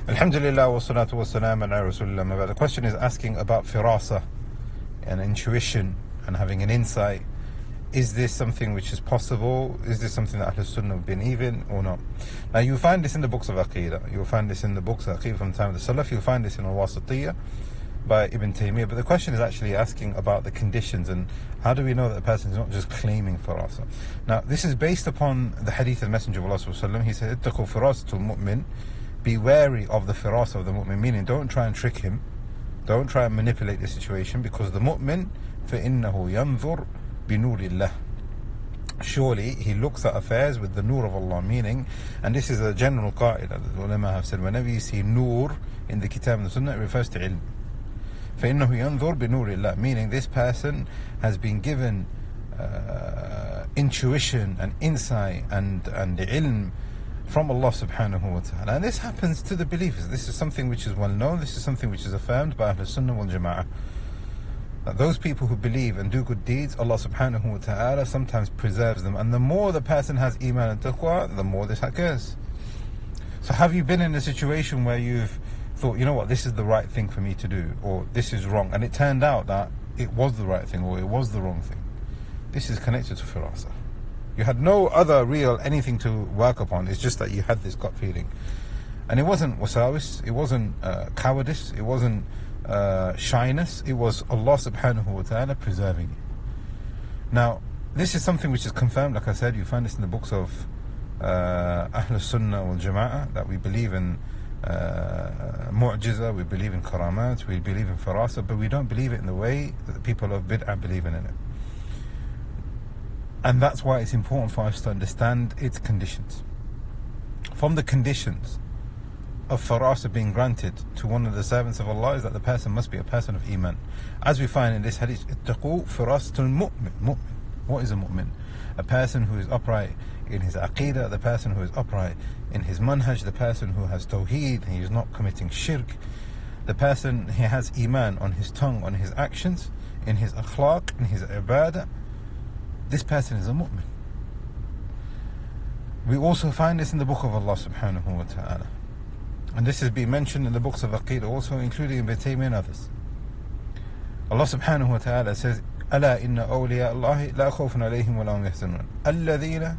Alhamdulillah wa salatu wa salam ala Rasulullah. The question is asking about firasa and intuition and having an insight. Is this something which is possible? Is this something that Ahlul Sunnah believe in or not? Now you find this in the books of Aqidah. You'll find this in the books of Aqidah from the time of the Salaf. You'll find this in Al-Wasitiyah by Ibn Taymiyyah. But the question is actually asking about the conditions and how do we know that the person is not just claiming firasa. Now this is based upon the hadith of the Messenger of Allah sallallahu alaihi wasallam. He said, "Ittaqu firasatul mu'min." Be wary of the firasa of the mu'min, meaning don't try and trick him, don't try and manipulate the situation, because the mu'min فَإِنَّهُ يَنْظُرْ بِنُورِ اللَّهِ, surely he looks at affairs with the nur of Allah, meaning, and this is a general qa'idah that the ulama have said, whenever you see nur in the kitab and the sunnah, it refers to ilm. فَإِنَّهُ يَنْظُرْ بِنُورِ اللَّهِ, meaning this person has been given intuition and insight and ilm from Allah subhanahu wa ta'ala. And this happens to the believers. This is something which is well known. This is something which is affirmed by Ahlul Sunnah wal Jama'ah. That those people who believe and do good deeds, Allah subhanahu wa ta'ala sometimes preserves them. And the more the person has iman and taqwa, the more this occurs. So have you been in a situation where you've thought, you know what, this is the right thing for me to do, or this is wrong, and it turned out that it was the right thing or it was the wrong thing? This is connected to firasa. You had no other real anything to work upon. It's just that you had this gut feeling. And it wasn't wasawis, it wasn't cowardice, it wasn't shyness. It was Allah subhanahu wa ta'ala preserving you. Now, this is something which is confirmed. Like I said, you find this in the books of Ahlul Sunnah wal Jama'ah, that we believe in mu'jiza, we believe in karamat, we believe in firasa, but we don't believe it in the way that the people of bid'ah believe in it. And that's why it's important for us to understand its conditions. From the conditions of farasa being granted to one of the servants of Allah is that the person must be a person of iman. As we find in this hadith, ittaqu firasatul mu'min. What is a mu'min? A person who is upright in his aqidah, the person who is upright in his manhaj, the person who has tawheed, he is not committing shirk, the person he has iman on his tongue, on his actions, in his akhlaq, in his ibadah. This person is a mu'min. We also find this in the book of Allah subhanahu wa ta'ala. And this has been mentioned in the books of Aqidah also, including Ibn Taymiyyah and others. Allah subhanahu wa ta'ala says, أَلَا إِنَّ أَوْلِيَاءَ اللَّهِ لَا خَوْفٌ عَلَيْهِمْ وَلَا هُمْ يَحْزَنُونَ الَّذِينَ,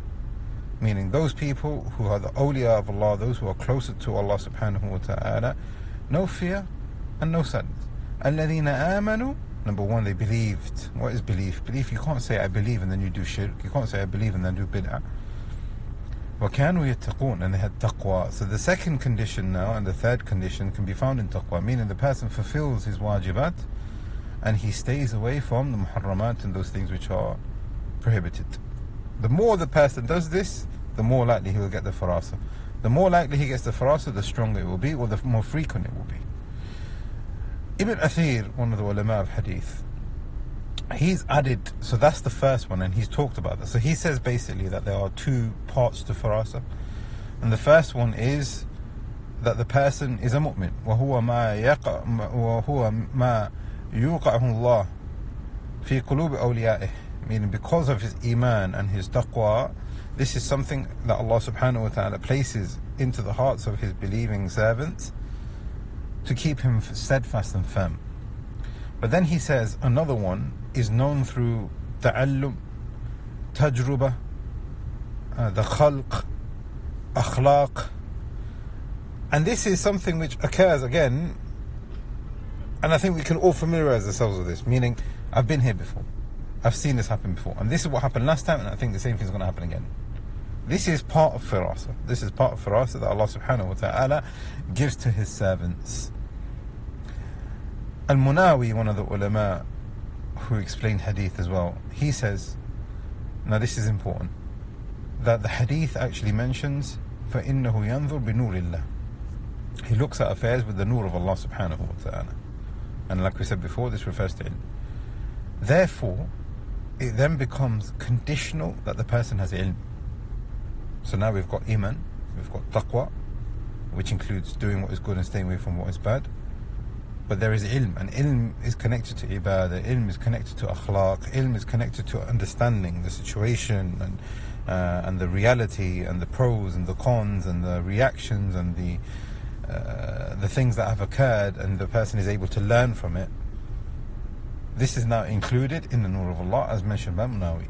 meaning those people who are the awliya of Allah, those who are closer to Allah subhanahu wa ta'ala, no fear and no sadness. الَّذِينَ آمَنُوا, number one, they believed. What is belief? Belief, you can't say I believe and then you do shirk. You can't say I believe and then do bid'ah. وَكَانُوا يَتَّقُونَ, and they had taqwa. So the second condition now and the third condition can be found in taqwa, meaning the person fulfills his wajibat and he stays away from the muharramat and those things which are prohibited. The more the person does this, the more likely he will get the farasa. The more likely he gets the farasa, the stronger it will be, or the more frequent it will be. Ibn Athir, one of the ulama of hadith, he's added, so that's the first one, and he's talked about that. So he says basically that there are two parts to farasa, and the first one is that the person is a mu'min, وَهُوَ مَا يُوقَعُهُ اللَّهُ فِي قُلُوبِ أَوْلِيَائِهِ, meaning because of his iman and his taqwa, this is something that Allah subhanahu wa ta'ala places into the hearts of his believing servants to keep him steadfast and firm. But then he says another one is known through ta'allum, tajruba, the khalq, akhlaq. And this is something which occurs again, and I think we can all familiarize ourselves with this, meaning I've been here before, I've seen this happen before, and this is what happened last time, and I think the same thing is going to happen again. This is part of firasa. This is part of firasa that Allah subhanahu wa ta'ala gives to his servants. Al-Munawi, one of the ulama who explained hadith as well, he says, now this is important, that the hadith actually mentions فَإِنَّهُ يَنْظُرْ بِنُورِ اللَّهِ, he looks at affairs with the nur of Allah subhanahu wa ta'ala. And like we said before, this refers to ilm. Therefore, it then becomes conditional that the person has ilm. So now we've got iman, we've got taqwa, which includes doing what is good and staying away from what is bad. But there is ilm, and ilm is connected to ibadah, ilm is connected to akhlaq, ilm is connected to understanding the situation and the reality and the pros and the cons and the reactions and the the things that have occurred and the person is able to learn from it, this is now included in the Nur of Allah, as mentioned by Munawi.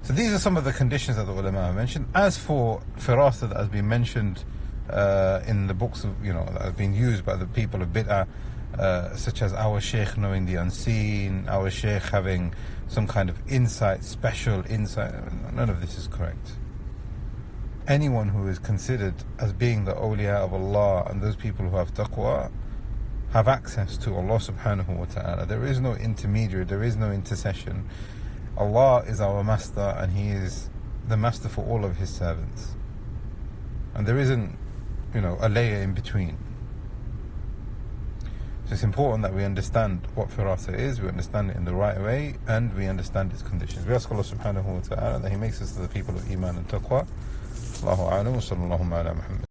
So these are some of the conditions that the ulama have mentioned. As for Firasa, that has been mentioned in the books of, that have been used by the people of bid'ah, such as our Shaykh knowing the unseen, our Shaykh having some kind of insight, special insight, none of this is correct. Anyone who is considered as being the awliya of Allah and those people who have taqwa have access to Allah subhanahu wa ta'ala. There is no intermediary, there is no intercession. Allah is our master, and He is the master for all of His servants. And there isn't, a layer in between. So it's important that we understand what Firasa is, we understand it in the right way, and we understand its conditions. We ask Allah subhanahu wa ta'ala that He makes us the people of Iman and Taqwa. Allahu a'lam wa sallallahu ala Muhammad.